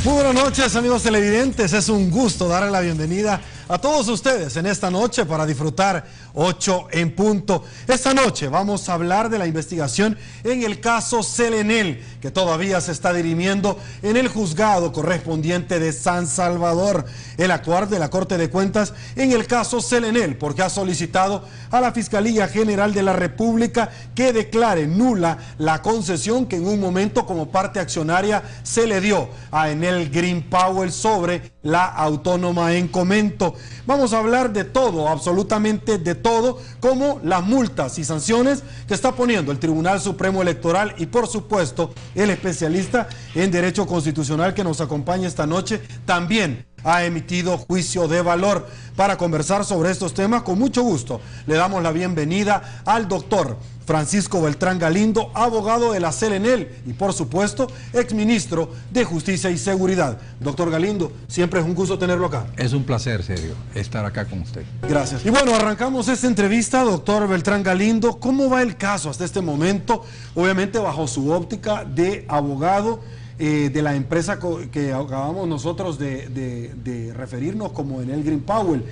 Muy buenas noches, amigos televidentes. Es un gusto darle la bienvenida a todos ustedes en esta noche para disfrutar 8 en punto. Esta noche vamos a hablar de la investigación en el caso Selenel, que todavía se está dirimiendo en el juzgado correspondiente de San Salvador. El actuar de la Corte de Cuentas en el caso Selenel, porque ha solicitado a la Fiscalía General de la República que declare nula la concesión que en un momento como parte accionaria se le dio a Enel Green Power sobre la autónoma en Comento. Vamos a hablar de todo, absolutamente de todo, como las multas y sanciones que está poniendo el Tribunal Supremo Electoral y, por supuesto, el especialista en Derecho Constitucional que nos acompaña esta noche también ha emitido juicio de valor. Para conversar sobre estos temas, con mucho gusto, le damos la bienvenida al doctor Francisco Beltrán Galindo, abogado de la Selenel y, por supuesto, exministro de Justicia y Seguridad. Doctor Galindo, siempre es un gusto tenerlo acá. Es un placer, serio, estar acá con usted. Gracias. Y bueno, arrancamos esta entrevista, doctor Beltrán Galindo. ¿Cómo va el caso hasta este momento? Obviamente bajo su óptica de abogado de la empresa que acabamos nosotros de referirnos como Enel Green Power.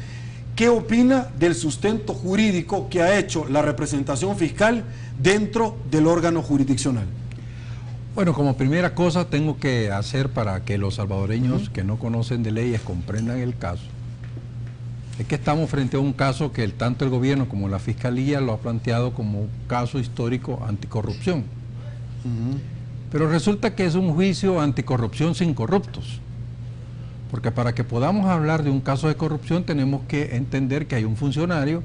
¿Qué opina del sustento jurídico que ha hecho la representación fiscal dentro del órgano jurisdiccional? Bueno, como primera cosa tengo que hacer para que los salvadoreños que no conocen de leyes comprendan el caso. Es que estamos frente a un caso que tanto el gobierno como la fiscalía lo ha planteado como un caso histórico anticorrupción. Pero resulta que es un juicio anticorrupción sin corruptos. Porque para que podamos hablar de un caso de corrupción tenemos que entender que hay un funcionario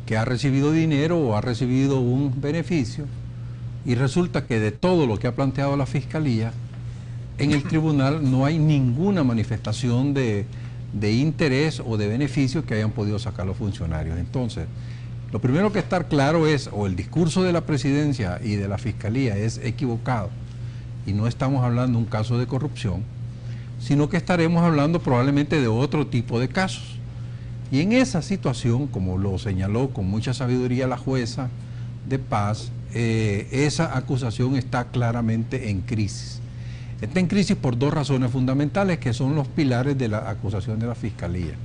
que ha recibido dinero o ha recibido un beneficio, y resulta que de todo lo que ha planteado la Fiscalía, en el tribunal no hay ninguna manifestación de interés o de beneficio que hayan podido sacar los funcionarios. Entonces, lo primero que estar claro es, o el discurso de la presidencia y de la Fiscalía es equivocado, y no estamos hablando de un caso de corrupción, sino que estaremos hablando probablemente de otro tipo de casos. Y en esa situación, como lo señaló con mucha sabiduría la jueza de paz, esa acusación está claramente en crisis. Está en crisis por dos razones fundamentales que son los pilares de la acusación de la Fiscalía.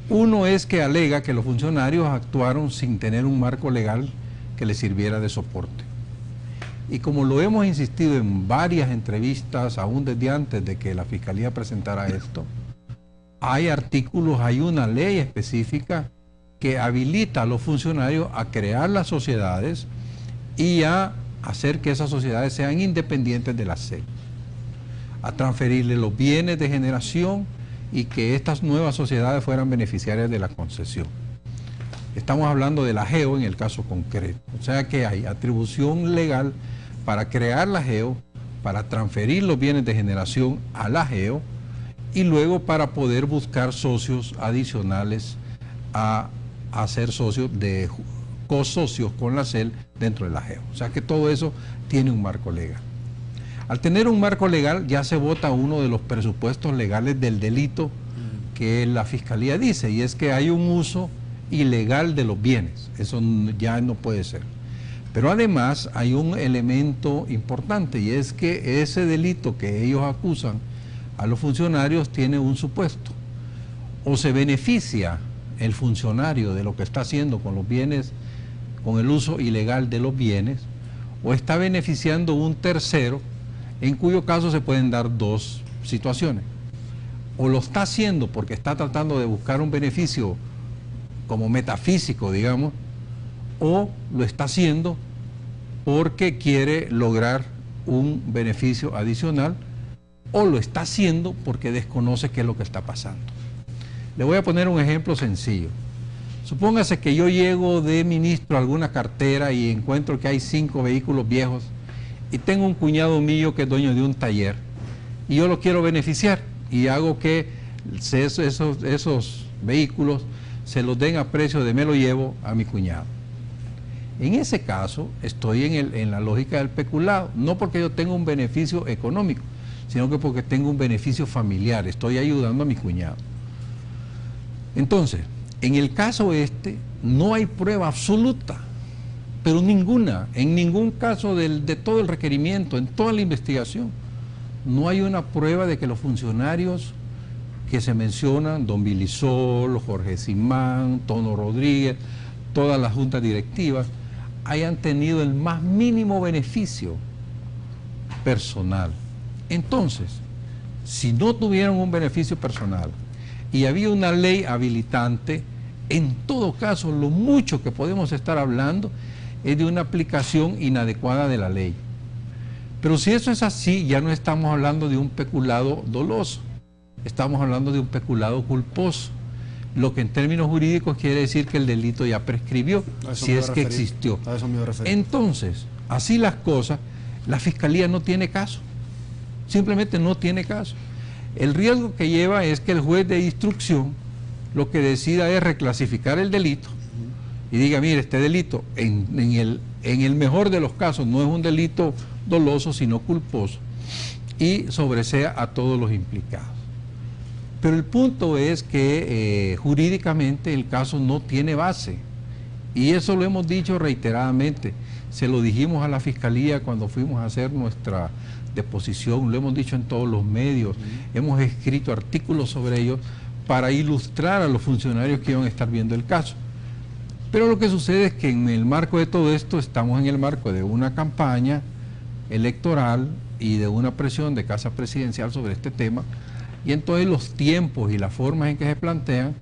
Uno es que alega que los funcionarios actuaron sin tener un marco legal que les sirviera de soporte. Y como lo hemos insistido en varias entrevistas, aún desde antes de que la Fiscalía presentara esto, hay artículos, hay una ley específica que habilita a los funcionarios a crear las sociedades y a hacer que esas sociedades sean independientes de la SEC, a transferirle los bienes de generación y que estas nuevas sociedades fueran beneficiarias de la concesión. Estamos hablando de la GEO en el caso concreto, o sea que hay atribución legal para crear la GEO, para transferir los bienes de generación a la GEO y luego para poder buscar socios adicionales a ser socios de co-socios con la CEL dentro de la GEO. O sea que todo eso tiene un marco legal. Al tener un marco legal ya se vota uno de los presupuestos legales del delito que la Fiscalía dice, y es que hay un uso ilegal de los bienes. Eso ya no puede ser. Pero además hay un elemento importante, y es que ese delito que ellos acusan a los funcionarios tiene un supuesto. O se beneficia el funcionario de lo que está haciendo con los bienes, con el uso ilegal de los bienes, o está beneficiando un tercero, en cuyo caso se pueden dar dos situaciones. O lo está haciendo porque está tratando de buscar un beneficio como metafísico, digamos, o lo está haciendo porque quiere lograr un beneficio adicional, o lo está haciendo porque desconoce qué es lo que está pasando. Le voy a poner un ejemplo sencillo. Supóngase que yo llego de ministro a alguna cartera y encuentro que hay 5 vehículos viejos y tengo un cuñado mío que es dueño de un taller y yo lo quiero beneficiar y hago que esos vehículos se los den a precio de me lo llevo a mi cuñado. En ese caso estoy en la lógica del peculado, no porque yo tenga un beneficio económico, sino que porque tengo un beneficio familiar, estoy ayudando a mi cuñado. Entonces, en el caso no hay prueba absoluta, pero ninguna, en ningún caso de todo el requerimiento, en toda la investigación, no hay una prueba de que los funcionarios que se mencionan, don Vilisol, Jorge Simán, Tono Rodríguez, todas las juntas directivas, hayan tenido el más mínimo beneficio personal. Entonces, si no tuvieron un beneficio personal y había una ley habilitante, en todo caso, lo mucho que podemos estar hablando es de una aplicación inadecuada de la ley. Pero si eso es así, ya no estamos hablando de un peculado doloso, estamos hablando de un peculado culposo, lo que en términos jurídicos quiere decir que el delito ya prescribió, si es que existió. A eso me iba a referir. Entonces, así las cosas, la Fiscalía no tiene caso, simplemente no tiene caso. El riesgo que lleva es que el juez de instrucción lo que decida es reclasificar el delito y diga, mire, este delito en el mejor de los casos no es un delito doloso, sino culposo, y sobresea a todos los implicados. Pero el punto es que jurídicamente el caso no tiene base, y eso lo hemos dicho reiteradamente. Se lo dijimos a la Fiscalía cuando fuimos a hacer nuestra deposición, lo hemos dicho en todos los medios, hemos escrito artículos sobre ello para ilustrar a los funcionarios que iban a estar viendo el caso. Pero lo que sucede es que en el marco de todo esto estamos en el marco de una campaña electoral y de una presión de Casa Presidencial sobre este tema, y entonces los tiempos y las formas en que se plantean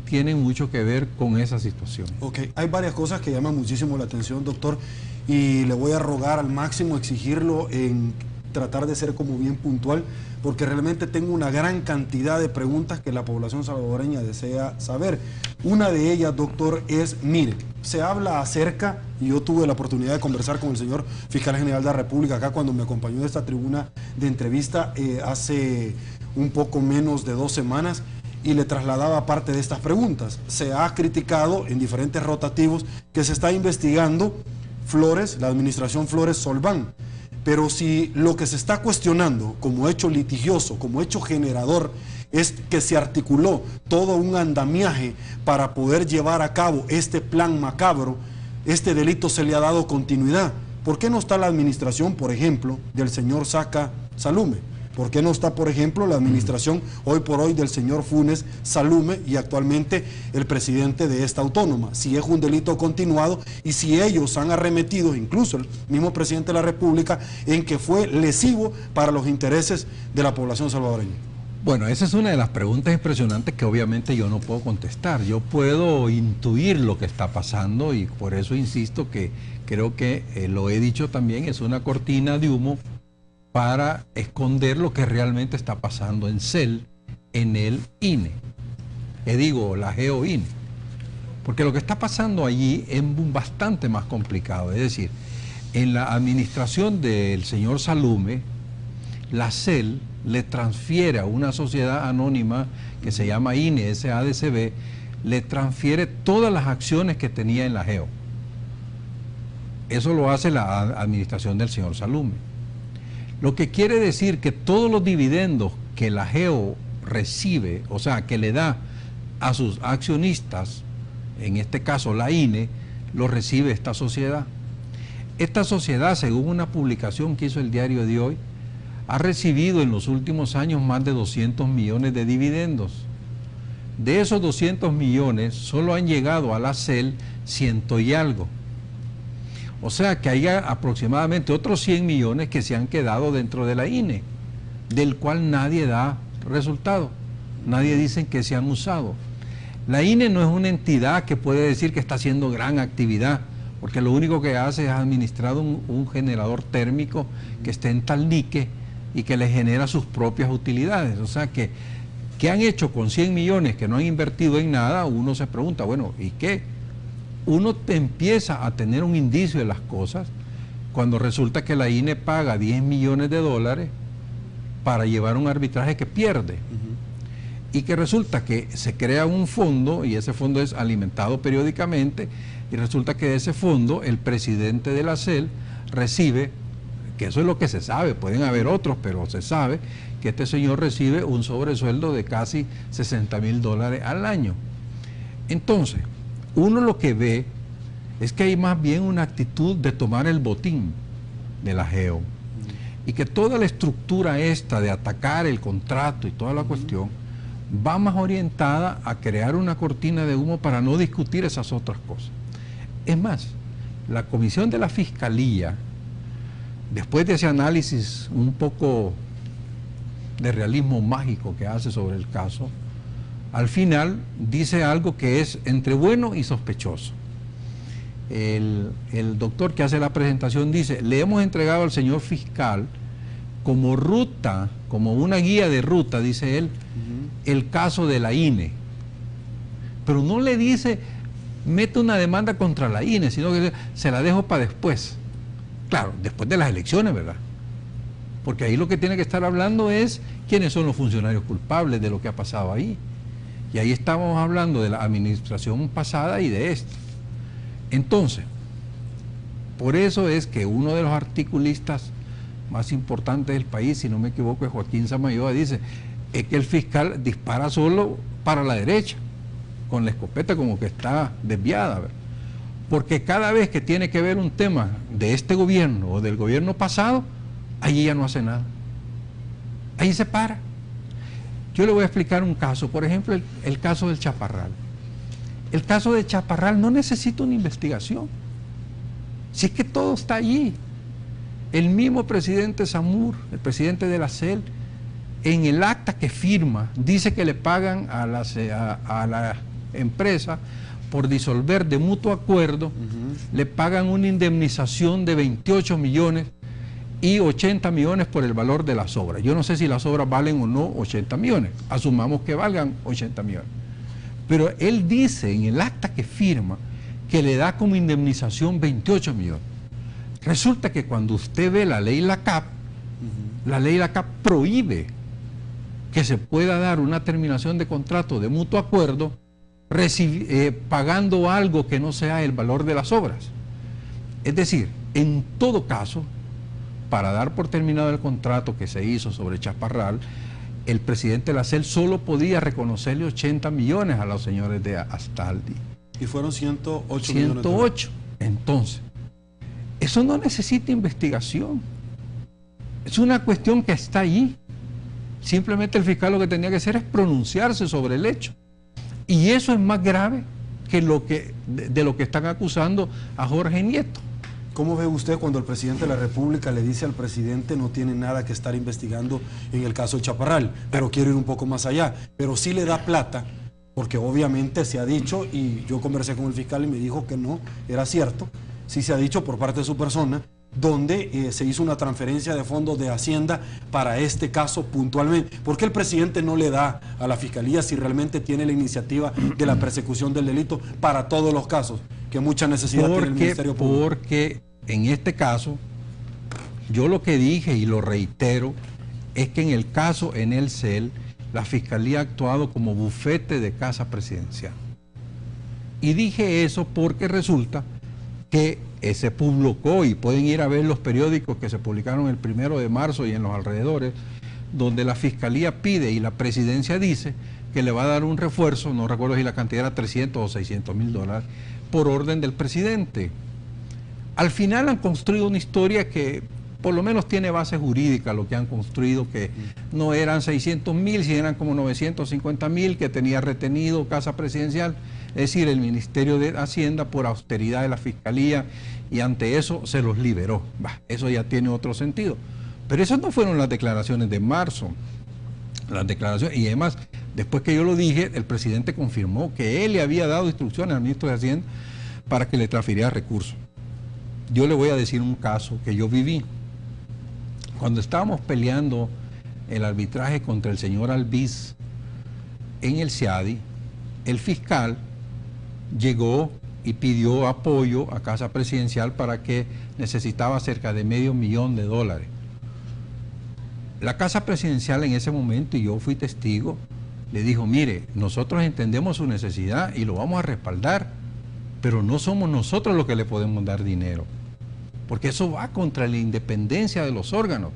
tienen mucho que ver con esa situación. Ok, hay varias cosas que llaman muchísimo la atención, doctor, y le voy a rogar al máximo exigirlo en tratar de ser como bien puntual, porque realmente tengo una gran cantidad de preguntas que la población salvadoreña desea saber. Una de ellas, doctor, es, mire, se habla acerca, y yo tuve la oportunidad de conversar con el señor Fiscal General de la República acá cuando me acompañó de esta tribuna de entrevista hace un poco menos de 2 semanas, y le trasladaba parte de estas preguntas. Se ha criticado en diferentes rotativos que se está investigando Flores, la administración Flores Solván, pero si lo que se está cuestionando como hecho litigioso, como hecho generador, es que se articuló todo un andamiaje para poder llevar a cabo este plan macabro, este delito se le ha dado continuidad. ¿Por qué no está la administración, por ejemplo, del señor Saca Salume? ¿Por qué no está, por ejemplo, la administración hoy por hoy del señor Funes Salume y actualmente el presidente de esta autónoma? Si es un delito continuado y si ellos han arremetido, incluso el mismo presidente de la República, en que fue lesivo para los intereses de la población salvadoreña. Bueno, esa es una de las preguntas impresionantes que obviamente yo no puedo contestar. Yo puedo intuir lo que está pasando y por eso insisto que creo que, lo he dicho también, es una cortina de humo para esconder lo que realmente está pasando en CEL, en el INE. La GEO-INE. Porque lo que está pasando allí es bastante más complicado. Es decir, en la administración del señor Salume, la CEL le transfiere a una sociedad anónima que se llama INE, SADCB, le transfiere todas las acciones que tenía en la GEO. Eso lo hace la administración del señor Salume. Lo que quiere decir que todos los dividendos que la GEO recibe, o sea, que le da a sus accionistas, en este caso la INE, lo recibe esta sociedad. Esta sociedad, según una publicación que hizo el diario de hoy, ha recibido en los últimos años más de 200 millones de dividendos. De esos 200 millones, solo han llegado a la CEL 100 y algo. O sea que hay aproximadamente otros 100 millones que se han quedado dentro de la INE, del cual nadie da resultado, nadie dice que se han usado. La INE no es una entidad que puede decir que está haciendo gran actividad, porque lo único que hace es administrar un generador térmico que está en Talnique y que le genera sus propias utilidades. O sea que, ¿qué han hecho con 100 millones que no han invertido en nada? Uno se pregunta, bueno, ¿y qué? Uno empieza a tener un indicio de las cosas cuando resulta que la INE paga 10 millones de dólares para llevar un arbitraje que pierde. Y que resulta que se crea un fondo y ese fondo es alimentado periódicamente y resulta que de ese fondo el presidente de la CEL recibe, que eso es lo que se sabe, pueden haber otros, pero se sabe que este señor recibe un sobresueldo de casi $60,000 al año. Entonces, uno lo que ve es que hay más bien una actitud de tomar el botín de la GEO. y que toda la estructura esta de atacar el contrato y toda la cuestión va más orientada a crear una cortina de humo para no discutir esas otras cosas. Es más, la comisión de la Fiscalía, después de ese análisis un poco de realismo mágico que hace sobre el caso, al final dice algo que es entre bueno y sospechoso. El doctor que hace la presentación dice: le hemos entregado al señor fiscal como ruta, como una guía de ruta, dice él, el caso de la INE. Pero no le dice, mete una demanda contra la INE, sino que se la dejo para después. Claro, después de las elecciones, ¿verdad? Porque ahí lo que tiene que estar hablando es quiénes son los funcionarios culpables de lo que ha pasado ahí. Y ahí estamos hablando de la administración pasada y de esta. Entonces, por eso es que uno de los articulistas más importantes del país, si no me equivoco, es Joaquín Samayoa, dice, es que el fiscal dispara solo para la derecha, con la escopeta como que está desviada, ¿verdad? Porque cada vez que tiene que ver un tema de este gobierno o del gobierno pasado, allí ya no hace nada. Ahí se para. Yo le voy a explicar un caso, por ejemplo, el caso del Chaparral. El caso de Chaparral no necesita una investigación. Si es que todo está allí. El mismo presidente Zamur, el presidente de la CEL, en el acta que firma, dice que le pagan a la empresa por disolver de mutuo acuerdo, le pagan una indemnización de 28 millones y 80 millones por el valor de las obras. Yo no sé si las obras valen o no 80 millones, asumamos que valgan 80 millones. Pero él dice en el acta que firma que le da como indemnización 28 millones. Resulta que cuando usted ve la ley LACAP, la ley LACAP prohíbe que se pueda dar una terminación de contrato de mutuo acuerdo pagando algo que no sea el valor de las obras. Es decir, en todo caso, para dar por terminado el contrato que se hizo sobre Chaparral, el presidente de la CEL solo podía reconocerle 80 millones a los señores de Astaldi. Y fueron 108 millones. 108. Entonces, eso no necesita investigación. Es una cuestión que está allí. Simplemente el fiscal lo que tenía que hacer es pronunciarse sobre el hecho. Y eso es más grave que de lo que están acusando a Jorge Nieto. ¿Cómo ve usted cuando el presidente de la República le dice al presidente no tiene nada que estar investigando en el caso de Chaparral, pero quiero ir un poco más allá, pero sí le da plata, porque obviamente se ha dicho, y yo conversé con el fiscal y me dijo que no era cierto, sí se ha dicho por parte de su persona, donde se hizo una transferencia de fondos de Hacienda para este caso puntualmente? ¿Por qué el presidente no le da a la Fiscalía si realmente tiene la iniciativa de la persecución del delito para todos los casos que mucha necesidad tiene el Ministerio Público? Porque en este caso, yo lo que dije y lo reitero, es que en el caso en el CEL, la Fiscalía ha actuado como bufete de casa presidencial. Y dije eso porque resulta que se publicó, y pueden ir a ver los periódicos que se publicaron el 1 de marzo y en los alrededores, donde la Fiscalía pide y la Presidencia dice que le va a dar un refuerzo, no recuerdo si la cantidad era 300 o 600 mil dólares, por orden del presidente. Al final han construido una historia que por lo menos tiene base jurídica, lo que han construido, que no eran 600 mil, sino eran como 950 mil que tenía retenido Casa Presidencial, es decir, el Ministerio de Hacienda, por austeridad de la Fiscalía, y ante eso se los liberó. Eso ya tiene otro sentido. Pero esas no fueron las declaraciones de marzo. Las declaraciones, y además, después que yo lo dije, el presidente confirmó que él le había dado instrucciones al ministro de Hacienda para que le transfiriera recursos. Yo le voy a decir un caso que yo viví. Cuando estábamos peleando el arbitraje contra el señor Albiz en el CIADI, el fiscal llegó y pidió apoyo a Casa Presidencial para que necesitaba cerca de $500,000. La Casa Presidencial en ese momento, y yo fui testigo, le dijo: mire, nosotros entendemos su necesidad y lo vamos a respaldar, pero no somos nosotros los que le podemos dar dinero, porque eso va contra la independencia de los órganos.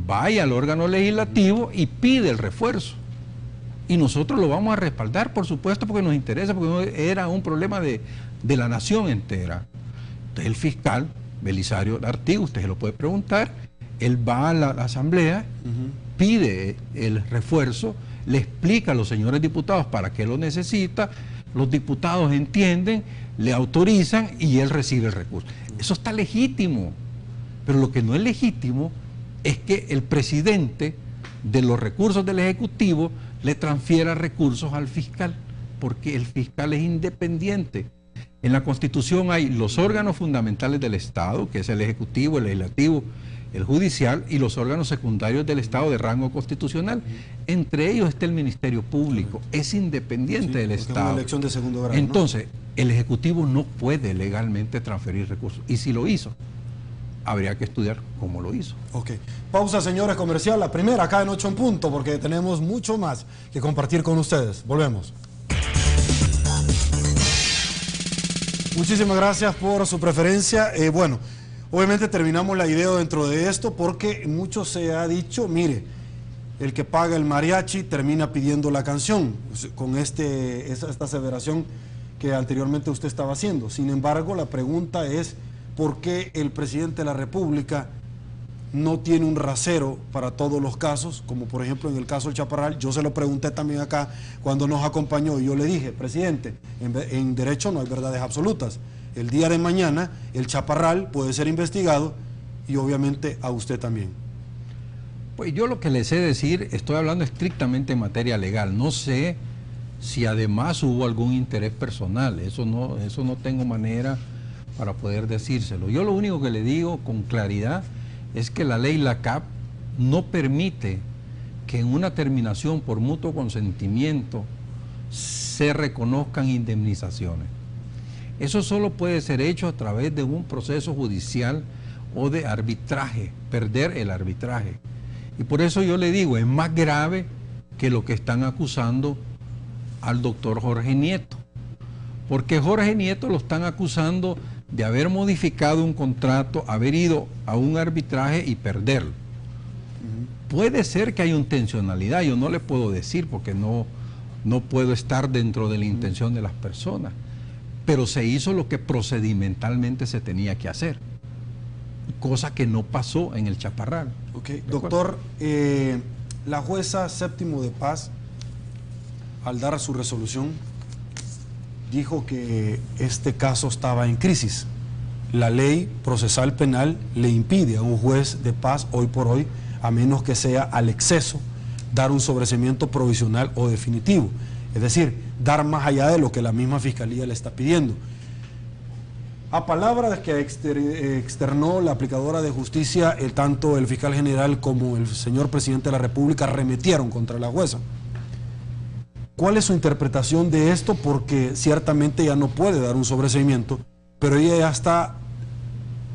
Vaya al órgano legislativo y pide el refuerzo. Y nosotros lo vamos a respaldar, por supuesto, porque nos interesa, porque era un problema de la nación entera. Entonces el fiscal, Belisario Artigas, usted se lo puede preguntar, Él va a la asamblea, pide el refuerzo, le explica a los señores diputados para qué lo necesita, los diputados entienden, le autorizan y él recibe el recurso. Eso está legítimo, pero lo que no es legítimo es que el presidente de los recursos del Ejecutivo le transfiera recursos al fiscal, porque el fiscal es independiente. En la Constitución hay los órganos fundamentales del Estado, que es el Ejecutivo, el Legislativo, el Judicial, y los órganos secundarios del Estado de rango constitucional. Entre ellos está el Ministerio Público, es independiente del Estado. Es una elección de segundo grado, entonces, el Ejecutivo no puede legalmente transferir recursos, y si lo hizo, habría que estudiar cómo lo hizo. Ok. Pausa, señores, comercial, la primera acá en 8 en punto, porque tenemos mucho más que compartir con ustedes. Volvemos. Muchísimas gracias por su preferencia. Bueno, obviamente terminamos la idea dentro de esto porque mucho se ha dicho, mire, el que paga el mariachi termina pidiendo la canción, con esta aseveración que anteriormente usted estaba haciendo. Sin embargo, la pregunta es, ¿por qué el presidente de la República no tiene un rasero para todos los casos? Como por ejemplo en el caso del Chaparral, yo se lo pregunté también acá cuando nos acompañó y yo le dije, presidente, en derecho no hay verdades absolutas. El día de mañana el Chaparral puede ser investigado y obviamente a usted también. Pues yo lo que le sé decir, estoy hablando estrictamente en materia legal, no sé si además hubo algún interés personal, eso no tengo manera para poder decírselo. Yo lo único que le digo con claridad es que la ley LACAP no permite que en una terminación por mutuo consentimiento se reconozcan indemnizaciones. Eso solo puede ser hecho a través de un proceso judicial o de arbitraje, perder el arbitraje. Y por eso yo le digo, es más grave que lo que están acusando al doctor Jorge Nieto. Porque Jorge Nieto lo están acusando de haber modificado un contrato, haber ido a un arbitraje y perderlo. Puede ser que haya intencionalidad, yo no le puedo decir porque no puedo estar dentro de la intención de las personas, pero se hizo lo que procedimentalmente se tenía que hacer, cosa que no pasó en el Chaparral. Ok, doctor, la jueza Séptimo de Paz, al dar su resolución, dijo que este caso estaba en crisis. La ley procesal penal le impide a un juez de paz hoy por hoy, a menos que sea al exceso, dar un sobreseimiento provisional o definitivo. Es decir, dar más allá de lo que la misma Fiscalía le está pidiendo. A palabras que externó la aplicadora de justicia, tanto el fiscal general como el señor presidente de la República arremetieron contra la jueza. ¿Cuál es su interpretación de esto? Porque ciertamente ya no puede dar un sobreseimiento, pero ella ya está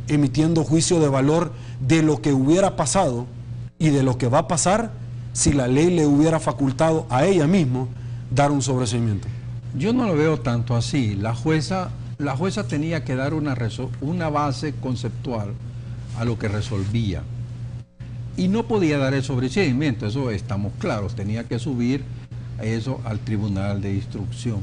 emitiendo juicio de valor de lo que hubiera pasado y de lo que va a pasar si la ley le hubiera facultado a ella misma dar un sobreseimiento. Yo no lo veo tanto así. La jueza tenía que dar una base conceptual a lo que resolvía. Y no podía dar el sobreseimiento, eso estamos claros, tenía que subir eso al Tribunal de Instrucción.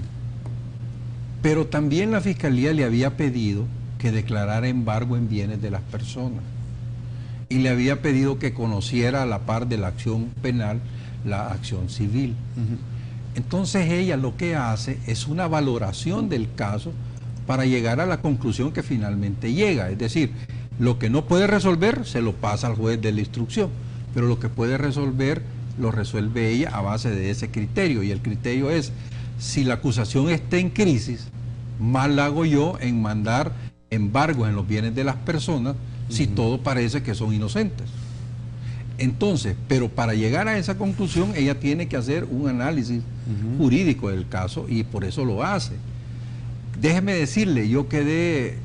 Pero también la Fiscalía le había pedido que declarara embargo en bienes de las personas y le había pedido que conociera a la par de la acción penal la acción civil. Entonces ella lo que hace es una valoración del caso para llegar a la conclusión que finalmente llega, es decir, lo que no puede resolver se lo pasa al juez de la instrucción, pero lo que puede resolver lo resuelve ella a base de ese criterio, y el criterio es, si la acusación está en crisis, mal hago yo en mandar embargos en los bienes de las personas si todo parece que son inocentes. Entonces, pero para llegar a esa conclusión ella tiene que hacer un análisis jurídico del caso y por eso lo hace. Déjeme decirle, yo quedé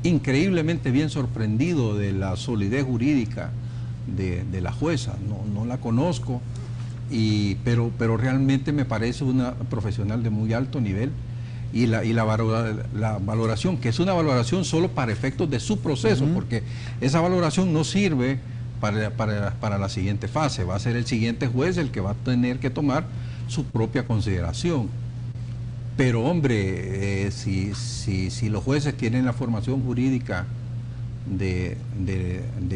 increíblemente bien sorprendido de la solidez jurídica de la jueza, no la conozco, pero realmente me parece una profesional de muy alto nivel, y la valoración, que es una valoración solo para efectos de su proceso, porque esa valoración no sirve para la siguiente fase, va a ser el siguiente juez el que va a tener que tomar su propia consideración. Pero hombre, si los jueces tienen la formación jurídica de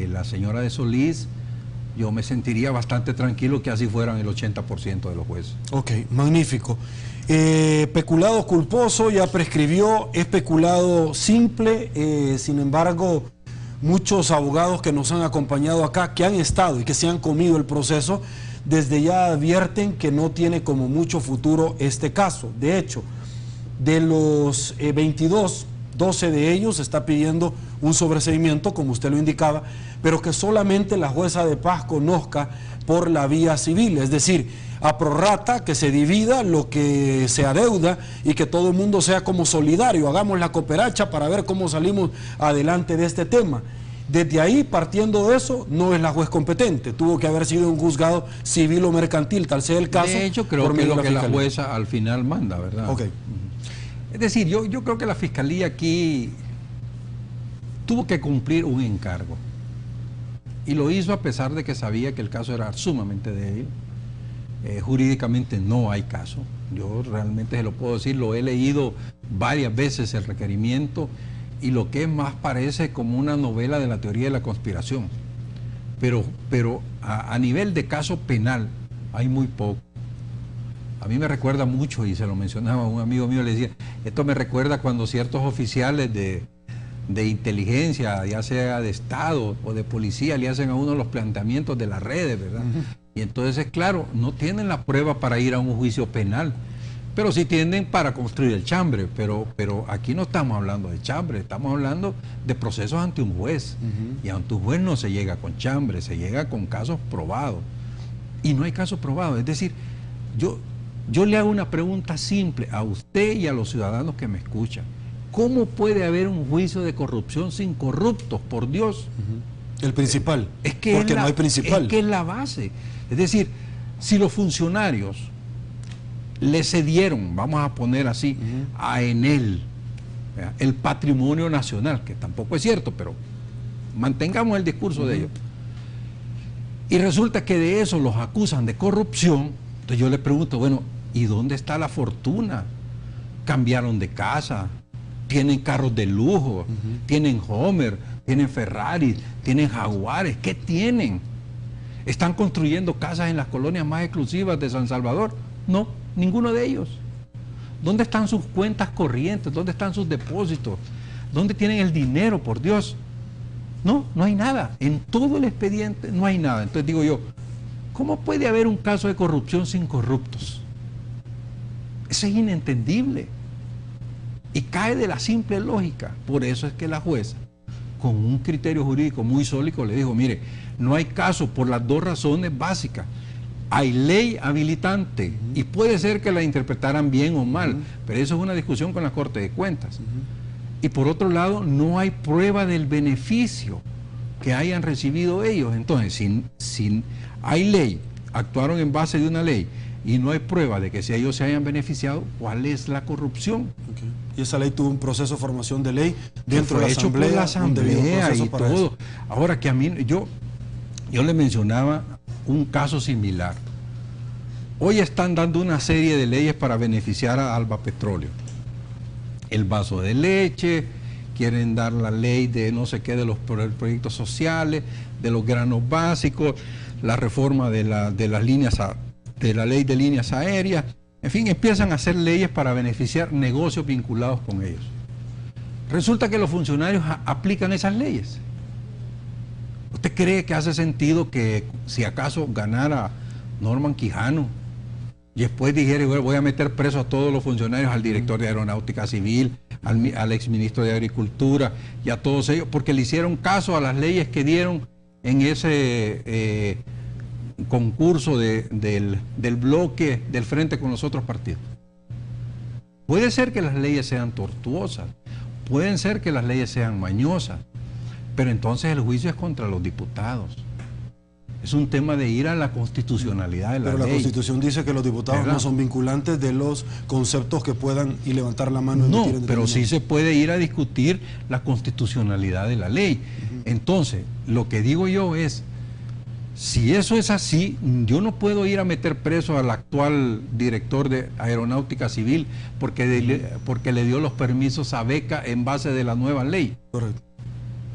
la señora de Solís, yo me sentiría bastante tranquilo que así fueran el 80% de los jueces. Ok, magnífico. Peculado culposo ya prescribió, es peculado simple, sin embargo, muchos abogados que nos han acompañado acá, que han estado y que se han comido el proceso, desde ya advierten que no tiene como mucho futuro este caso. De hecho, de los 22, 12 de ellos está pidiendo un sobreseimiento, como usted lo indicaba, pero que solamente la jueza de paz conozca por la vía civil, es decir, a prorrata, que se divida lo que se adeuda y que todo el mundo sea como solidario, hagamos la cooperacha para ver cómo salimos adelante de este tema. Desde ahí, partiendo de eso, no es la juez competente, tuvo que haber sido un juzgado civil o mercantil, tal sea el caso. De hecho, creo que es lo que la jueza al final manda, ¿verdad? Ok. Es decir, yo creo que la Fiscalía aquí tuvo que cumplir un encargo. Y lo hizo a pesar de que sabía que el caso era sumamente débil. Jurídicamente no hay caso. Yo realmente se lo puedo decir, lo he leído varias veces el requerimiento y lo que más parece como una novela de la teoría de la conspiración. Pero a nivel de caso penal hay muy poco. A mí me recuerda mucho, y se lo mencionaba a un amigo mío, le decía, esto me recuerda cuando ciertos oficiales de inteligencia, ya sea de Estado o de policía, le hacen a uno los planteamientos de las redes, ¿verdad? Y entonces, claro, no tienen la prueba para ir a un juicio penal, pero sí tienen para construir el chambre, pero aquí no estamos hablando de chambre, estamos hablando de procesos ante un juez, y ante un juez no se llega con chambre, se llega con casos probados, y no hay casos probados. Es decir, yo le hago una pregunta simple a usted y a los ciudadanos que me escuchan. ¿Cómo puede haber un juicio de corrupción sin corruptos, por Dios? El principal, es que porque no hay principal. Es que es la base. Es decir, si los funcionarios le cedieron, vamos a poner así, a Enel, el patrimonio nacional, que tampoco es cierto, pero mantengamos el discurso de ellos, y resulta que de eso los acusan de corrupción, entonces yo le pregunto, bueno, ¿y dónde está la fortuna? Cambiaron de casa, tienen carros de lujo, tienen Homer, tienen Ferrari, tienen Jaguares, ¿qué tienen? ¿Están construyendo casas en las colonias más exclusivas de San Salvador? No, ninguno de ellos. ¿Dónde están sus cuentas corrientes? ¿Dónde están sus depósitos? ¿Dónde tienen el dinero, por Dios? No, no hay nada. En todo el expediente no hay nada. Entonces digo yo, ¿cómo puede haber un caso de corrupción sin corruptos? Eso es inentendible. Y cae de la simple lógica. Por eso es que la jueza, con un criterio jurídico muy sólido, le dijo, mire, no hay caso por las dos razones básicas. Hay ley habilitante y puede ser que la interpretaran bien o mal, pero eso es una discusión con la Corte de Cuentas. Y por otro lado, no hay prueba del beneficio que hayan recibido ellos. Entonces, si hay ley, actuaron en base de una ley, y no hay prueba de que si ellos se hayan beneficiado, ¿cuál es la corrupción? Y esa ley tuvo un proceso de formación de ley dentro de la asamblea y todo. Ahora que a mí, yo le mencionaba un caso similar. Hoy están dando una serie de leyes para beneficiar a Alba Petróleo. El vaso de leche, quieren dar la ley de no sé qué de los proyectos sociales, de los granos básicos, la reforma de las líneas de la ley de líneas aéreas, en fin, empiezan a hacer leyes para beneficiar negocios vinculados con ellos. Resulta que los funcionarios aplican esas leyes. ¿Usted cree que hace sentido que si acaso ganara Norman Quijano y después dijera, voy a meter preso a todos los funcionarios, al director de Aeronáutica Civil, al exministro de Agricultura y a todos ellos, porque le hicieron caso a las leyes que dieron en ese concurso del bloque del frente con los otros partidos? Puede ser que las leyes sean tortuosas, pueden ser que las leyes sean mañosas, pero entonces el juicio es contra los diputados. Es un tema de ir a la constitucionalidad de la ley. Pero la Constitución dice que los diputados no son vinculantes de los conceptos que puedan y levantar la mano. No, pero sí se puede ir a discutir la constitucionalidad de la ley. Entonces, lo que digo yo es, si eso es así, yo no puedo ir a meter preso al actual director de Aeronáutica Civil porque le dio los permisos a Beca en base de la nueva ley. Correcto.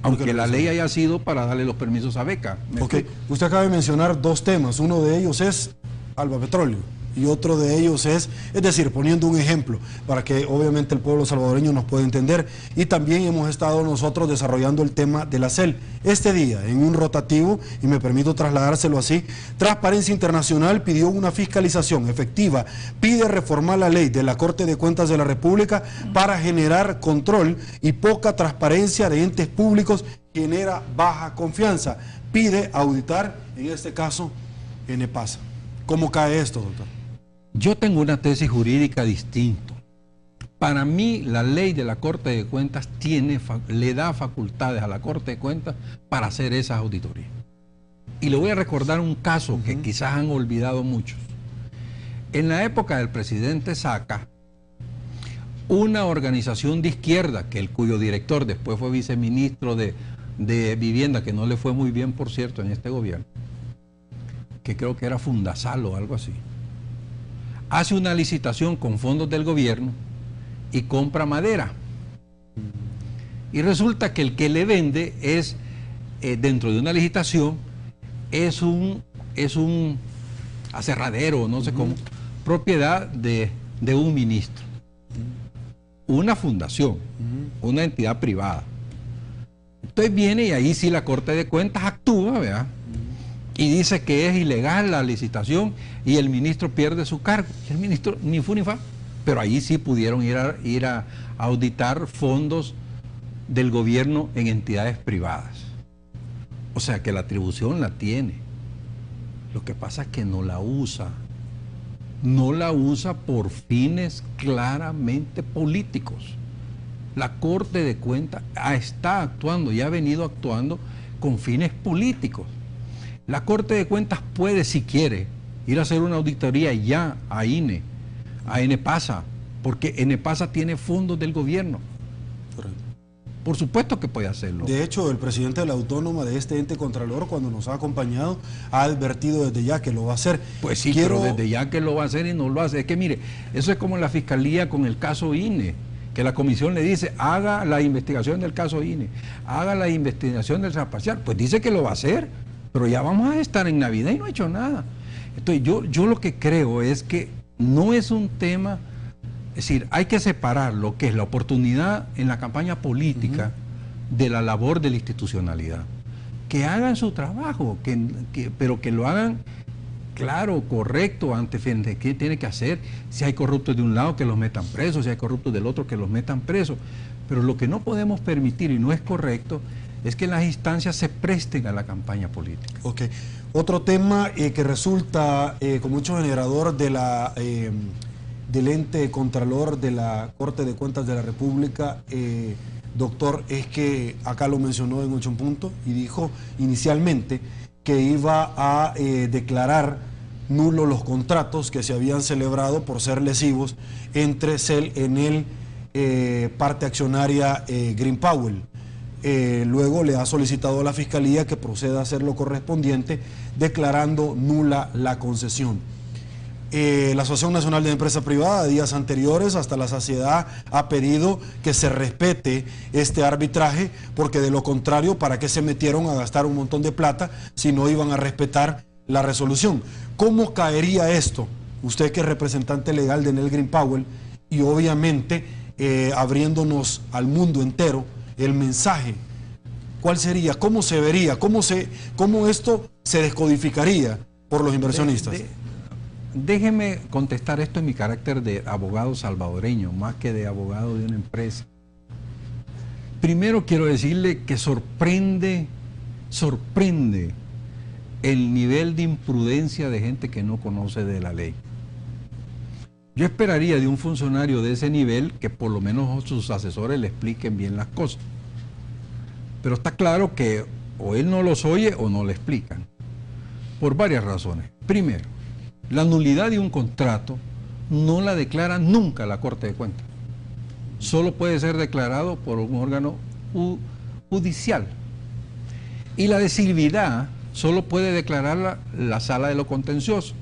Aunque la ley haya sido para darle los permisos a beca. Ok, usted acaba de mencionar dos temas. Uno de ellos es Alba Petróleo y otro de ellos es decir, poniendo un ejemplo para que obviamente el pueblo salvadoreño nos pueda entender, y también hemos estado nosotros desarrollando el tema de la CEL. Este día, en un rotativo, y me permito trasladárselo así, Transparencia Internacional pidió una fiscalización efectiva, pide reformar la ley de la Corte de Cuentas de la República para generar control, y poca transparencia de entes públicos genera baja confianza. Pide auditar, en este caso, ENEPASA. ¿Cómo cae esto, doctor? Yo tengo una tesis jurídica distinta. Para mí, la ley de la Corte de Cuentas le da facultades a la Corte de Cuentas para hacer esas auditorías. Y le voy a recordar un caso que quizás han olvidado muchos. En la época del presidente Saca, una organización de izquierda, cuyo director después fue viceministro de Vivienda, que no le fue muy bien, por cierto, en este gobierno, que creo que era Fundasal o algo así, hace una licitación con fondos del gobierno y compra madera. Y resulta que el que le vende es, dentro de una licitación, es un aserradero, no sé cómo, propiedad de un ministro. Una fundación, una entidad privada. Entonces viene y ahí sí la Corte de Cuentas actúa, ¿verdad? Y dice que es ilegal la licitación y el ministro pierde su cargo. El ministro ni fu ni fa, pero ahí sí pudieron ir a auditar fondos del gobierno en entidades privadas. O sea que la atribución la tiene. Lo que pasa es que no la usa. No la usa por fines claramente políticos. La Corte de Cuentas está actuando y ha venido actuando con fines políticos. La Corte de Cuentas puede, si quiere, ir a hacer una auditoría ya a INE, a ENEPASA, porque ENEPASA tiene fondos del gobierno. Correcto. Por supuesto que puede hacerlo. De hecho, el presidente de la Autónoma, de este ente contralor, cuando nos ha acompañado, ha advertido desde ya que lo va a hacer. Pues sí, pero desde ya que lo va a hacer y no lo hace. Es que mire, eso es como la Fiscalía con el caso INE, que la comisión le dice, haga la investigación del caso INE, haga la investigación del parcial. Pues dice que lo va a hacer, pero ya vamos a estar en Navidad y no ha hecho nada. Entonces yo lo que creo es que no es un tema, es decir, hay que separar lo que es la oportunidad en la campaña política de la labor de la institucionalidad. Que hagan su trabajo, pero que lo hagan claro, correcto, ante qué tiene que hacer. Si hay corruptos de un lado, que los metan presos, si hay corruptos del otro, que los metan presos. Pero lo que no podemos permitir, y no es correcto, es que las instancias se presten a la campaña política. Ok. Otro tema que resulta con mucho generador del ente contralor de la Corte de Cuentas de la República, doctor, es que acá lo mencionó en 8 puntos y dijo inicialmente que iba a declarar nulos los contratos que se habían celebrado por ser lesivos entre CEL en el parte accionaria Green Powell. Luego le ha solicitado a la Fiscalía que proceda a hacer lo correspondiente, declarando nula la concesión. La Asociación Nacional de Empresas Privadas, días anteriores, hasta la saciedad, ha pedido que se respete este arbitraje, porque de lo contrario, ¿para qué se metieron a gastar un montón de plata si no iban a respetar la resolución? ¿Cómo caería esto? Usted que es representante legal de Nel Green Powell, y obviamente abriéndonos al mundo entero el mensaje, ¿cuál sería? ¿Cómo se vería? ¿Cómo esto se descodificaría por los inversionistas? Déjeme contestar esto en mi carácter de abogado salvadoreño, más que de abogado de una empresa. Primero quiero decirle que sorprende el nivel de imprudencia de gente que no conoce de la ley. Yo esperaría de un funcionario de ese nivel que por lo menos sus asesores le expliquen bien las cosas. Pero está claro que o él no los oye o no le explican, por varias razones. Primero, la nulidad de un contrato no la declara nunca la Corte de Cuentas. Solo puede ser declarado por un órgano judicial. Y la lesividad solo puede declararla la Sala de lo Contencioso.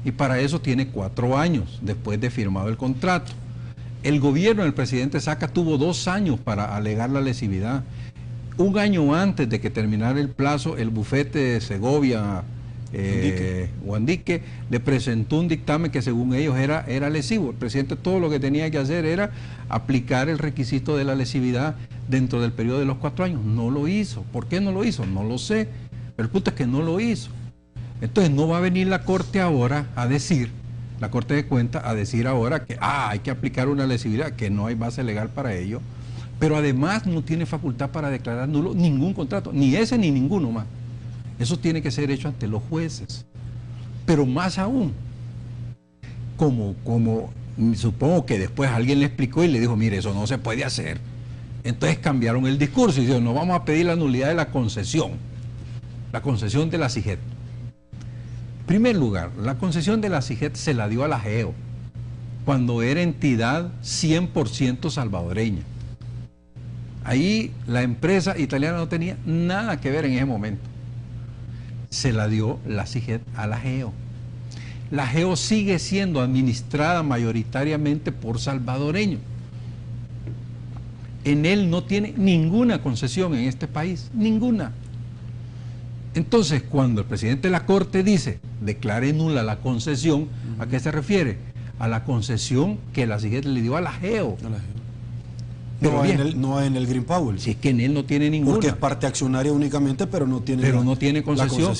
Y para eso tiene 4 años después de firmado el contrato. El gobierno del presidente Saca tuvo 2 años para alegar la lesividad. Un año antes de que terminara el plazo, el bufete de Segovia, Guandique, le presentó un dictamen que según ellos era lesivo. El presidente todo lo que tenía que hacer era aplicar el requisito de la lesividad dentro del periodo de los 4 años. No lo hizo. ¿Por qué no lo hizo? No lo sé. Pero el punto es que no lo hizo. Entonces no va a venir la Corte ahora a decir, la Corte de Cuentas a decir ahora que hay que aplicar una lesividad, que no hay base legal para ello, pero además no tiene facultad para declarar nulo ningún contrato, ni ese ni ninguno más. Eso tiene que ser hecho ante los jueces. Pero más aún, como supongo que después alguien le explicó y le dijo, mire, eso no se puede hacer. Entonces cambiaron el discurso y dijeron, no vamos a pedir la nulidad de la concesión de la CIGET. En primer lugar, la concesión de la CIGET se la dio a la GEO, cuando era entidad 100% salvadoreña. Ahí la empresa italiana no tenía nada que ver en ese momento. Se la dio la CIGET a la GEO. La GEO sigue siendo administrada mayoritariamente por salvadoreños. En él no tiene ninguna concesión en este país, ninguna. Entonces, cuando el presidente de la Corte dice, declare nula la concesión, ¿a qué se refiere? A la concesión que la CIGET le dio a la GEO. No en el Green Powell. Si es que en él no tiene ninguna. Porque es parte accionaria únicamente, pero no tiene concesión.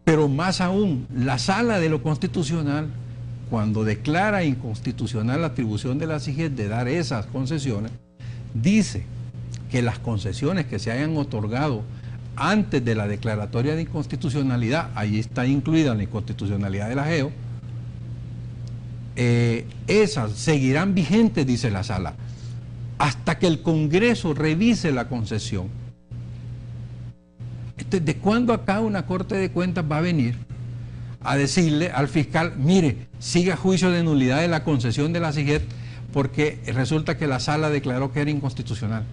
Pero más aún, la Sala de lo Constitucional, cuando declara inconstitucional la atribución de la CIGET de dar esas concesiones, dice que las concesiones que se hayan otorgado antes de la declaratoria de inconstitucionalidad, ahí está incluida la inconstitucionalidad de la GEO, esas seguirán vigentes, dice la Sala, hasta que el Congreso revise la concesión. Entonces, ¿de cuándo acá una Corte de Cuentas va a venir a decirle al fiscal, mire, siga juicio de nulidad de la concesión de la CIGET porque resulta que la Sala declaró que era inconstitucional?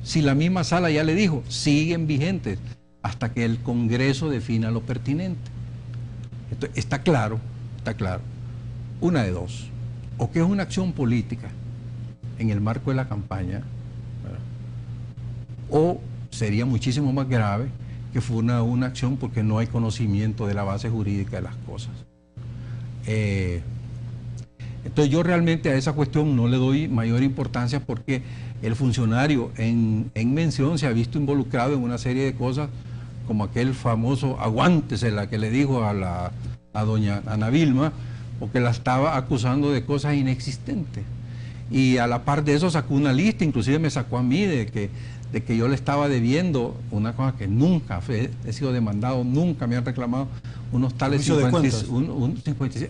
Si la misma Sala ya le dijo, siguen vigentes hasta que el Congreso defina lo pertinente. Entonces, está claro, una de dos, o que es una acción política en el marco de la campaña, ¿verdad? O sería muchísimo más grave que fue una acción porque no hay conocimiento de la base jurídica de las cosas. Entonces yo realmente a esa cuestión no le doy mayor importancia porque el funcionario en mención se ha visto involucrado en una serie de cosas como aquel famoso aguántese la que le dijo a doña Ana Vilma, porque la estaba acusando de cosas inexistentes. Y a la par de eso sacó una lista, inclusive me sacó a mí de que yo le estaba debiendo una cosa que nunca he sido demandado, nunca me han reclamado unos tales 56,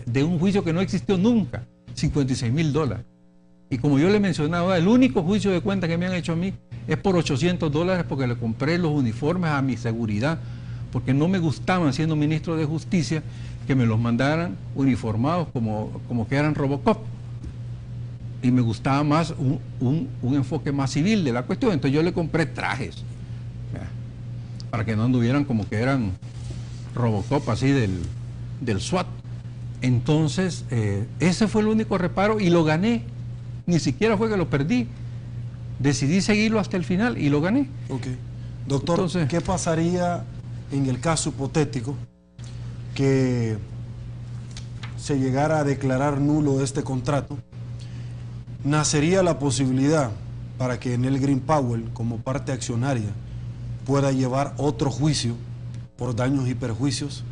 de un juicio que no existió nunca, $56,000. Y como yo le mencionaba, el único juicio de cuenta que me han hecho a mí es por $800 porque le compré los uniformes a mi seguridad, porque no me gustaban, siendo ministro de Justicia, que me los mandaran uniformados como que eran Robocop. Y me gustaba más un enfoque más civil de la cuestión. Entonces yo le compré trajes, para que no anduvieran como que eran Robocop así del SWAT. Entonces, ese fue el único reparo y lo gané. Ni siquiera fue que lo perdí. Decidí seguirlo hasta el final y lo gané. Ok. Doctor, entonces, ¿qué pasaría en el caso hipotético que se llegara a declarar nulo este contrato? ¿Nacería la posibilidad para que en el Green Powell, como parte accionaria, pueda llevar otro juicio por daños y perjuicios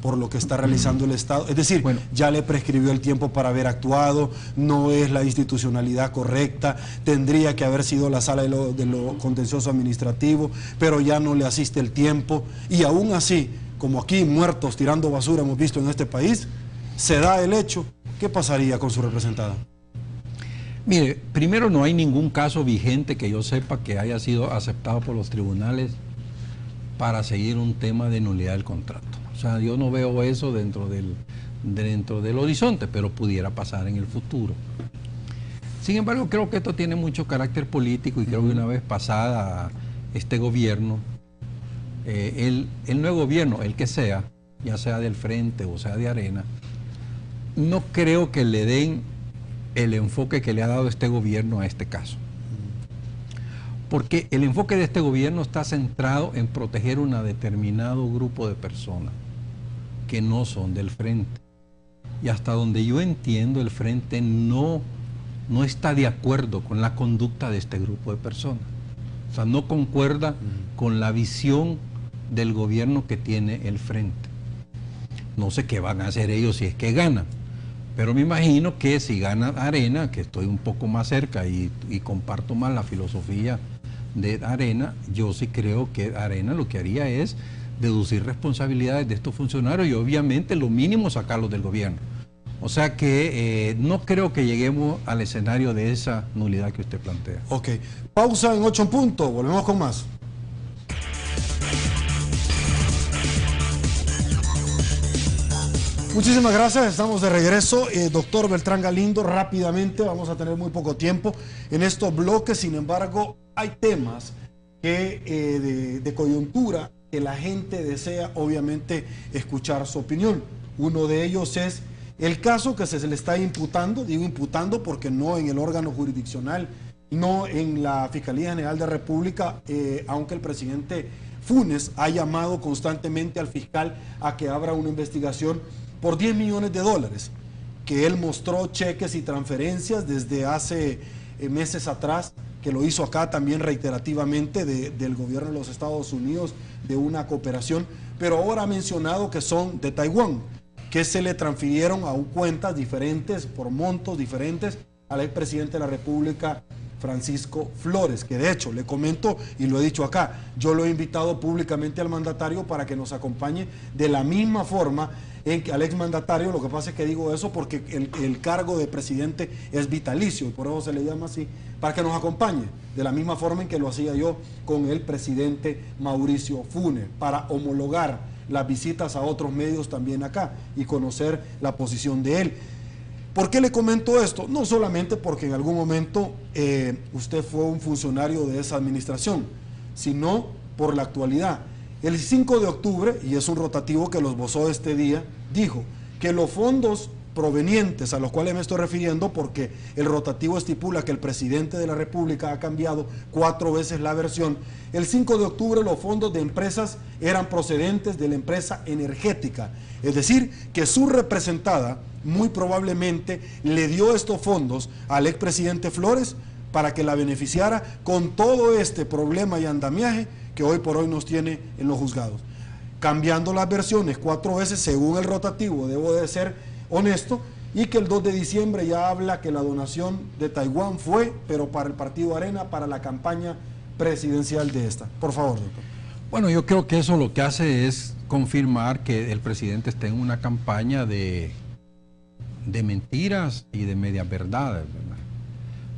por lo que está realizando el Estado? Es decir, bueno, ya le prescribió el tiempo para haber actuado, no es la institucionalidad correcta, tendría que haber sido la Sala de lo contencioso administrativo, pero ya no le asiste el tiempo, y aún así, como aquí muertos tirando basura hemos visto en este país, se da el hecho. ¿Qué pasaría con su representada? Mire, primero no hay ningún caso vigente que yo sepa que haya sido aceptado por los tribunales para seguir un tema de nulidad del contrato. O sea, yo no veo eso dentro del horizonte, pero pudiera pasar en el futuro. Sin embargo, creo que esto tiene mucho carácter político y creo que una vez pasada este gobierno, el nuevo gobierno, el que sea, ya sea del Frente o sea de Arena, no creo que le den el enfoque que le ha dado este gobierno a este caso. Porque el enfoque de este gobierno está centrado en proteger un determinado grupo de personas que no son del frente. Y hasta donde yo entiendo, el frente no está de acuerdo con la conducta de este grupo de personas. O sea, no concuerda con la visión del gobierno que tiene el frente. No sé qué van a hacer ellos si es que ganan, pero me imagino que si gana Arena, que estoy un poco más cerca y comparto más la filosofía de Arena, yo sí creo que Arena lo que haría es deducir responsabilidades de estos funcionarios y obviamente lo mínimo sacarlos del gobierno. O sea que no creo que lleguemos al escenario de esa nulidad que usted plantea. Ok, pausa en 8 puntos, volvemos con más. Muchísimas gracias, estamos de regreso. Doctor Beltrán Galindo, rápidamente, vamos a tener muy poco tiempo en estos bloques, sin embargo, hay temas que, de coyuntura que la gente desea, obviamente, escuchar su opinión. Uno de ellos es el caso que se le está imputando, digo imputando porque no en el órgano jurisdiccional, no en la Fiscalía General de la República, aunque el presidente Funes ha llamado constantemente al fiscal a que abra una investigación por 10 millones de dólares, que él mostró cheques y transferencias desde hace meses atrás, que lo hizo acá también reiterativamente del gobierno de los Estados Unidos, de una cooperación, pero ahora ha mencionado que son de Taiwán, que se le transfirieron a cuentas diferentes, por montos diferentes, al expresidente de la República, Francisco Flores, que de hecho, le comento y lo he dicho acá, yo lo he invitado públicamente al mandatario para que nos acompañe de la misma forma en que al exmandatario. Lo que pasa es que digo eso porque el cargo de presidente es vitalicio y por eso se le llama así, para que nos acompañe de la misma forma en que lo hacía yo con el presidente Mauricio Funes, para homologar las visitas a otros medios también acá y conocer la posición de él. ¿Por qué le comento esto? No solamente porque en algún momento usted fue un funcionario de esa administración, sino por la actualidad. El 5 de octubre, y es un rotativo que lo esbozó este día, dijo que los fondos provenientes a los cuales me estoy refiriendo, porque el rotativo estipula que el presidente de la República ha cambiado 4 veces la versión. El 5 de octubre los fondos de empresas eran procedentes de la empresa energética, es decir, que su representada muy probablemente le dio estos fondos al expresidente Flores para que la beneficiara con todo este problema y andamiaje que hoy por hoy nos tiene en los juzgados. Cambiando las versiones 4 veces según el rotativo, debo de ser honesto, y que el 2 de diciembre ya habla que la donación de Taiwán fue, pero para el partido Arena, para la campaña presidencial de esta. Por favor, doctor. Bueno, yo creo que eso lo que hace es confirmar que el presidente está en una campaña de mentiras y de medias verdades, ¿verdad?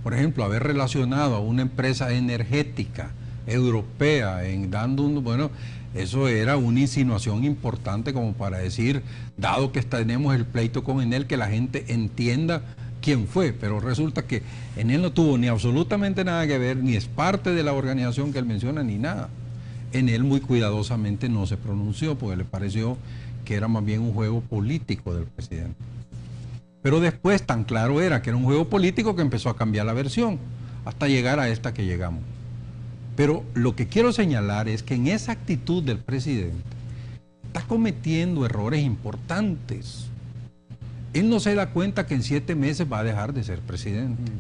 Por ejemplo, haber relacionado a una empresa energética europea bueno, eso era una insinuación importante como para decir, dado que tenemos el pleito con Enel, que la gente entienda quién fue, pero resulta que Enel no tuvo ni absolutamente nada que ver, ni es parte de la organización que él menciona, ni nada. Enel muy cuidadosamente no se pronunció, porque le pareció que era más bien un juego político del presidente. Pero después tan claro era que era un juego político que empezó a cambiar la versión, hasta llegar a esta que llegamos. Pero lo que quiero señalar es que en esa actitud del presidente está cometiendo errores importantes. Él no se da cuenta que en 7 meses va a dejar de ser presidente.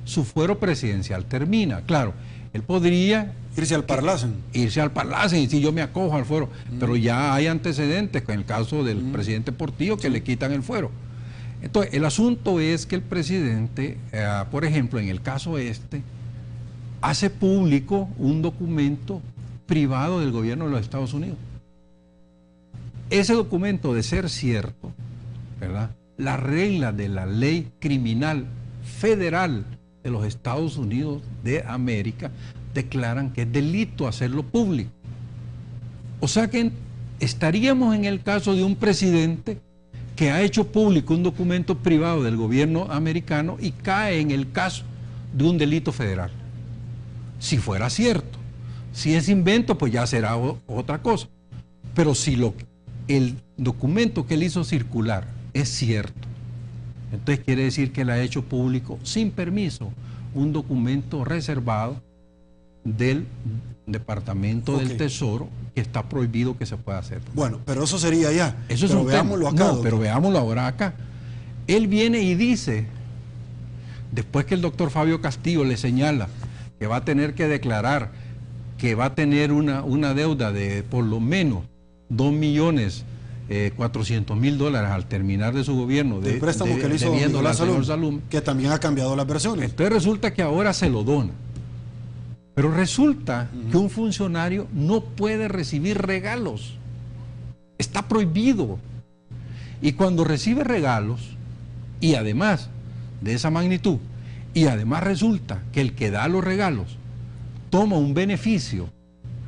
Su fuero presidencial termina. Claro, él podría irse al Parlacen. Irse al Parlacen y si yo me acojo al fuero. Pero ya hay antecedentes con el caso del presidente Portillo que le quitan el fuero. Entonces, el asunto es que el presidente, por ejemplo, en el caso hace público un documento privado del gobierno de los Estados Unidos. Ese documento, de ser cierto, ¿verdad?, las reglas de la ley criminal federal de los Estados Unidos de América declaran que es delito hacerlo público. O sea que estaríamos en el caso de un presidente que ha hecho público un documento privado del gobierno americano y cae en el caso de un delito federal. Si fuera cierto. Si es invento, pues ya será otra cosa. Pero si el documento que él hizo circular es cierto, entonces quiere decir que él ha hecho público sin permiso un documento reservado del Departamento del Tesoro, que está prohibido que se pueda hacer. Bueno, pero eso sería ya. Eso es pero un veámoslo tema. acá. No, pero veámoslo ahora acá. Él viene y dice, después que el doctor Fabio Castillo le señala que va a tener que declarar que va a tener una deuda de por lo menos 2.400.000 al terminar de su gobierno, del préstamo que le hizo Nicolás Salum, que también ha cambiado las versiones. Entonces resulta que ahora se lo dona. Pero resulta que un funcionario no puede recibir regalos. Está prohibido. Y cuando recibe regalos, y además de esa magnitud, y además resulta que el que da los regalos toma un beneficio,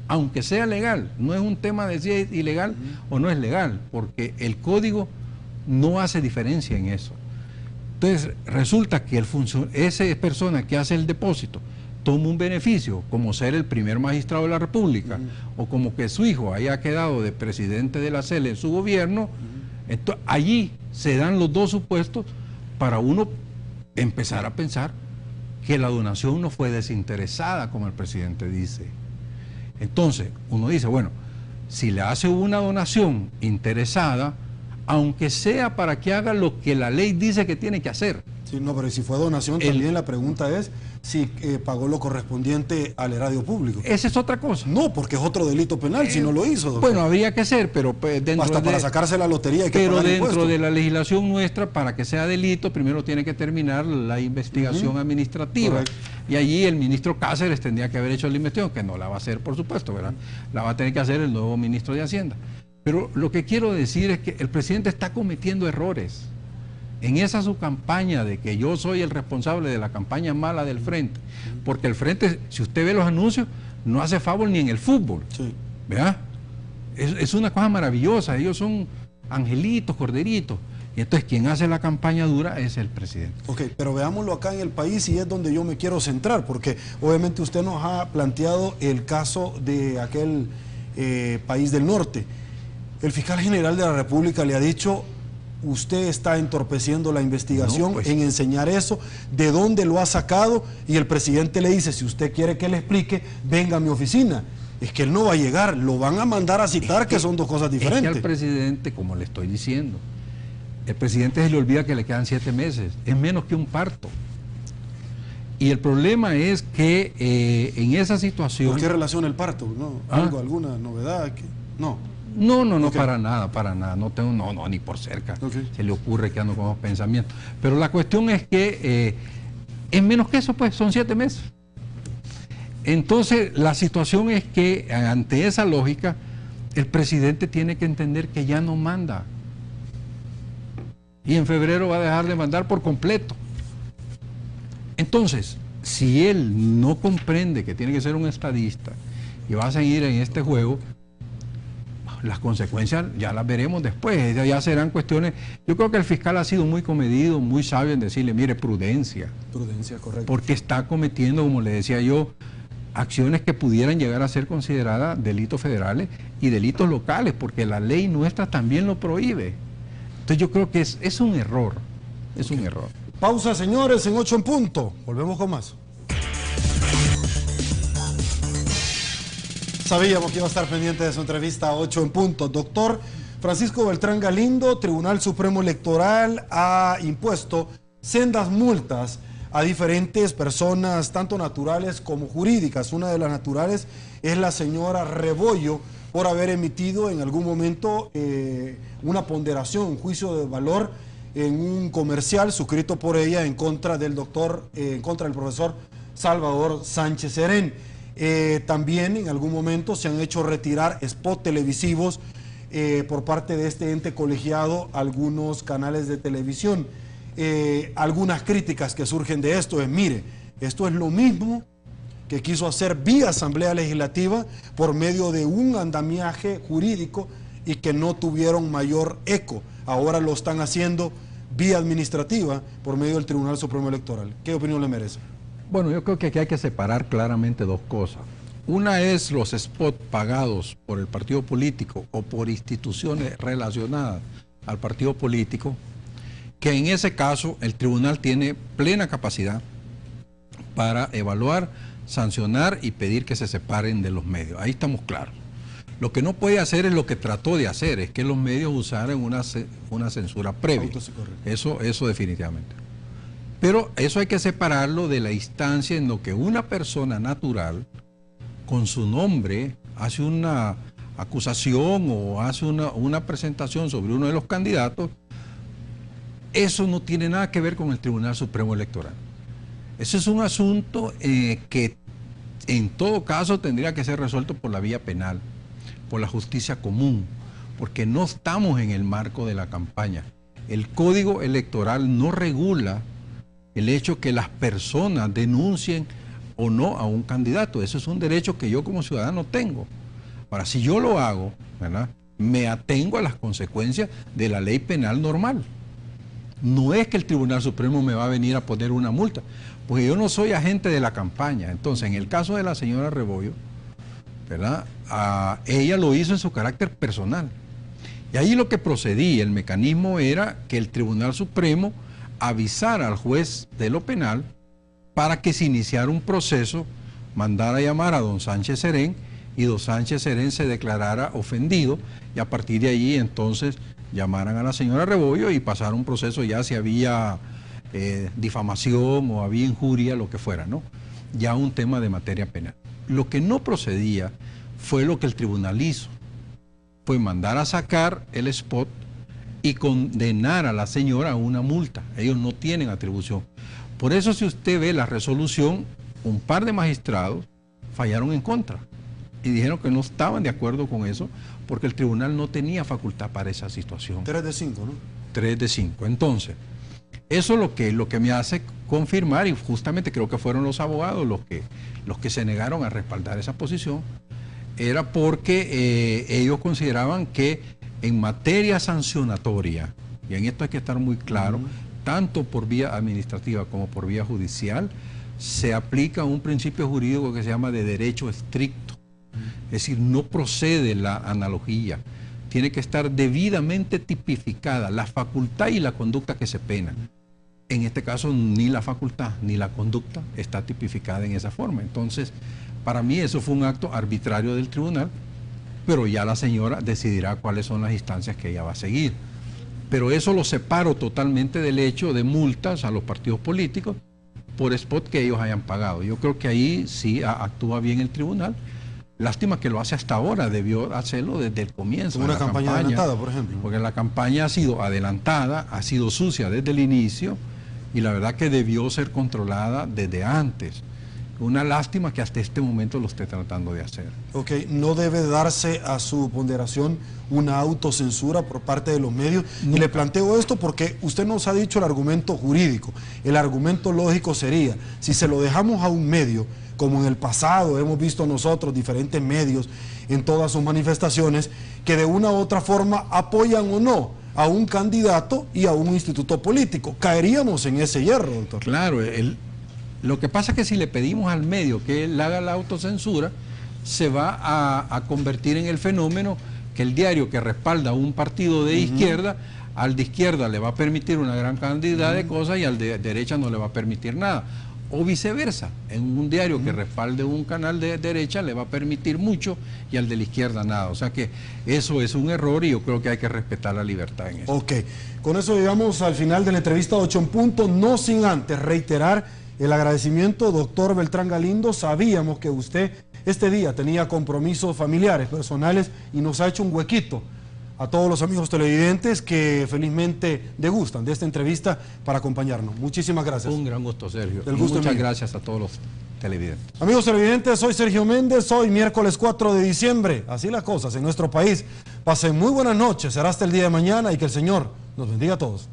aunque sea legal, no es un tema de si es ilegal o no es legal, porque el código no hace diferencia en eso. Entonces resulta que esa persona que hace el depósito toma un beneficio, como ser el primer magistrado de la República, o como que su hijo haya quedado de presidente de la CELE en su gobierno. Entonces, allí se dan los dos supuestos para uno empezar a pensar que la donación no fue desinteresada, como el presidente dice. Entonces, uno dice, bueno, si le hace una donación interesada, aunque sea para que haga lo que la ley dice que tiene que hacer. Sí, no, pero si fue donación, también la pregunta es si pagó lo correspondiente al erario público. Esa es otra cosa. No, porque es otro delito penal si no lo hizo, doctor. Bueno, habría que ser, pero dentro hasta para sacarse la lotería hay que pagar dentro impuestos. de la legislación nuestra, para que sea delito, primero tiene que terminar la investigación administrativa. Correcto. Y allí el ministro Cáceres tendría que haber hecho la investigación, que no la va a hacer, por supuesto, ¿verdad? La va a tener que hacer el nuevo ministro de Hacienda. Pero lo que quiero decir es que el presidente está cometiendo errores. En esa su campaña de que yo soy el responsable de la campaña mala del Frente, porque el Frente, si usted ve los anuncios, no hace favor ni en el fútbol. Sí. ¿Verdad? Es una cosa maravillosa, ellos son angelitos, corderitos. Y entonces quien hace la campaña dura es el presidente. Ok, pero veámoslo acá en el país y es donde yo me quiero centrar, porque obviamente usted nos ha planteado el caso de aquel país del norte. El fiscal general de la República le ha dicho: usted está entorpeciendo la investigación, No, pues, en enseñar eso, de dónde lo ha sacado, y el presidente le dice: si usted quiere que le explique, venga a mi oficina. Es que él no va a llegar, lo van a mandar a citar, que son dos cosas diferentes. Es que al presidente, como le estoy diciendo, el presidente se le olvida que le quedan 7 meses, es menos que un parto. Y el problema es que en esa situación... ¿Por qué relaciona el parto? ¿No? ¿Alguna novedad? No. No, Okay. para nada, no tengo, no, ni por cerca. Okay. Se le ocurre que ando con esos pensamientos. Pero la cuestión es que es menos que eso, pues, son 7 meses. Entonces, la situación es que ante esa lógica, el presidente tiene que entender que ya no manda. Y en febrero va a dejar de mandar por completo. Entonces, si él no comprende que tiene que ser un estadista y va a seguir en este juego, las consecuencias ya las veremos después, ya serán cuestiones. Yo creo que el fiscal ha sido muy comedido, muy sabio en decirle, mire, prudencia. Prudencia, correcto. Porque está cometiendo, como le decía yo, acciones que pudieran llegar a ser consideradas delitos federales y delitos locales, porque la ley nuestra también lo prohíbe. Entonces yo creo que es un error, es un error. Pausa, señores, en 8 en punto. Volvemos con más. Sabíamos que iba a estar pendiente de su entrevista a 8 en punto. Doctor Francisco Beltrán Galindo, Tribunal Supremo Electoral ha impuesto sendas multas a diferentes personas, tanto naturales como jurídicas. Una de las naturales es la señora Rebollo, por haber emitido en algún momento una ponderación, un juicio de valor en un comercial suscrito por ella en contra del profesor Salvador Sánchez Serén. También en algún momento se han hecho retirar spots televisivos por parte de este ente colegiado a algunos canales de televisión. Algunas críticas que surgen de esto es: mire, esto es lo mismo que quiso hacer vía Asamblea Legislativa por medio de un andamiaje jurídico y que no tuvieron mayor eco. Ahora lo están haciendo vía administrativa por medio del Tribunal Supremo Electoral. ¿Qué opinión le merece? Bueno, yo creo que aquí hay que separar claramente dos cosas. Una es los spots pagados por el partido político o por instituciones relacionadas al partido político, que en ese caso el tribunal tiene plena capacidad para evaluar sancionar y pedir que se separen de los medios. Ahí estamos claros. Lo que no puede hacer es lo que trató de hacer, es que los medios usaran una censura previa. Eso definitivamente. Pero eso hay que separarlo de la instancia en lo que una persona natural, con su nombre, hace una acusación o hace una presentación sobre uno de los candidatos. Eso no tiene nada que ver con el Tribunal Supremo Electoral. Ese es un asunto que en todo caso tendría que ser resuelto por la vía penal, por la justicia común, porque no estamos en el marco de la campaña. El Código Electoral no regula el hecho que las personas denuncien o no a un candidato. Eso es un derecho que yo como ciudadano tengo. Ahora, si yo lo hago, ¿verdad?, me atengo a las consecuencias de la ley penal normal. No es que el Tribunal Supremo me va a venir a poner una multa, porque yo no soy agente de la campaña. Entonces, en el caso de la señora Rebollo, ¿verdad?, ella lo hizo en su carácter personal. Y ahí lo que procedía, el mecanismo era que el Tribunal Supremo avisara al juez de lo penal para que se iniciara un proceso, mandara a llamar a don Sánchez Serén y don Sánchez Serén se declarara ofendido y a partir de allí entonces llamaran a la señora Rebollo y pasara un proceso ya si había difamación o había injuria, lo que fuera, ¿no? Ya un tema de materia penal. Lo que no procedía fue lo que el tribunal hizo, fue mandar a sacar el spot y condenar a la señora a una multa. Ellos no tienen atribución. Por eso, si usted ve la resolución, un par de magistrados fallaron en contra y dijeron que no estaban de acuerdo con eso porque el tribunal no tenía facultad para esa situación. 3 de 5, ¿no? 3 de 5. Entonces, eso es lo que me hace confirmar, y justamente creo que fueron los abogados los que se negaron a respaldar esa posición, era porque ellos consideraban que en materia sancionatoria, y en esto hay que estar muy claro, tanto por vía administrativa como por vía judicial, se aplica un principio jurídico que se llama de derecho estricto. Es decir, no procede la analogía. Tiene que estar debidamente tipificada la facultad y la conducta que se penan. En este caso, ni la facultad ni la conducta está tipificada en esa forma. Entonces, para mí eso fue un acto arbitrario del tribunal, pero ya la señora decidirá cuáles son las instancias que ella va a seguir. Pero eso lo separo totalmente del hecho de multas a los partidos políticos por spot que ellos hayan pagado. Yo creo que ahí sí actúa bien el tribunal. Lástima que lo hace hasta ahora, debió hacerlo desde el comienzo. Una campaña adelantada, por ejemplo. Porque la campaña ha sido adelantada, ha sido sucia desde el inicio y la verdad que debió ser controlada desde antes. Una lástima que hasta este momento lo esté tratando de hacer. Ok, no debe darse a su ponderación una autocensura por parte de los medios. Y le planteo esto porque usted nos ha dicho el argumento jurídico. El argumento lógico sería, si se lo dejamos a un medio, como en el pasado hemos visto nosotros diferentes medios en todas sus manifestaciones, que de una u otra forma apoyan o no a un candidato y a un instituto político. Caeríamos en ese hierro, doctor. Claro, lo que pasa es que si le pedimos al medio que él haga la autocensura, se va a convertir en el fenómeno que el diario que respalda a un partido de izquierda, al de izquierda le va a permitir una gran cantidad de cosas y al de derecha no le va a permitir nada. O viceversa, en un diario que respalde un canal de derecha le va a permitir mucho y al de la izquierda nada. O sea que eso es un error y yo creo que hay que respetar la libertad en eso. Ok, con eso llegamos al final de la entrevista 8 en punto, no sin antes reiterar el agradecimiento, doctor Beltrán Galindo. Sabíamos que usted este día tenía compromisos familiares, personales, y nos ha hecho un huequito a todos los amigos televidentes que felizmente degustan de esta entrevista para acompañarnos. Muchísimas gracias. Un gran gusto, Sergio. El gusto muchas mío. Gracias a todos los televidentes. Amigos televidentes, soy Sergio Méndez, hoy miércoles 4 de diciembre. Así las cosas en nuestro país. Pasen muy buenas noches, será hasta el día de mañana y que el Señor nos bendiga a todos.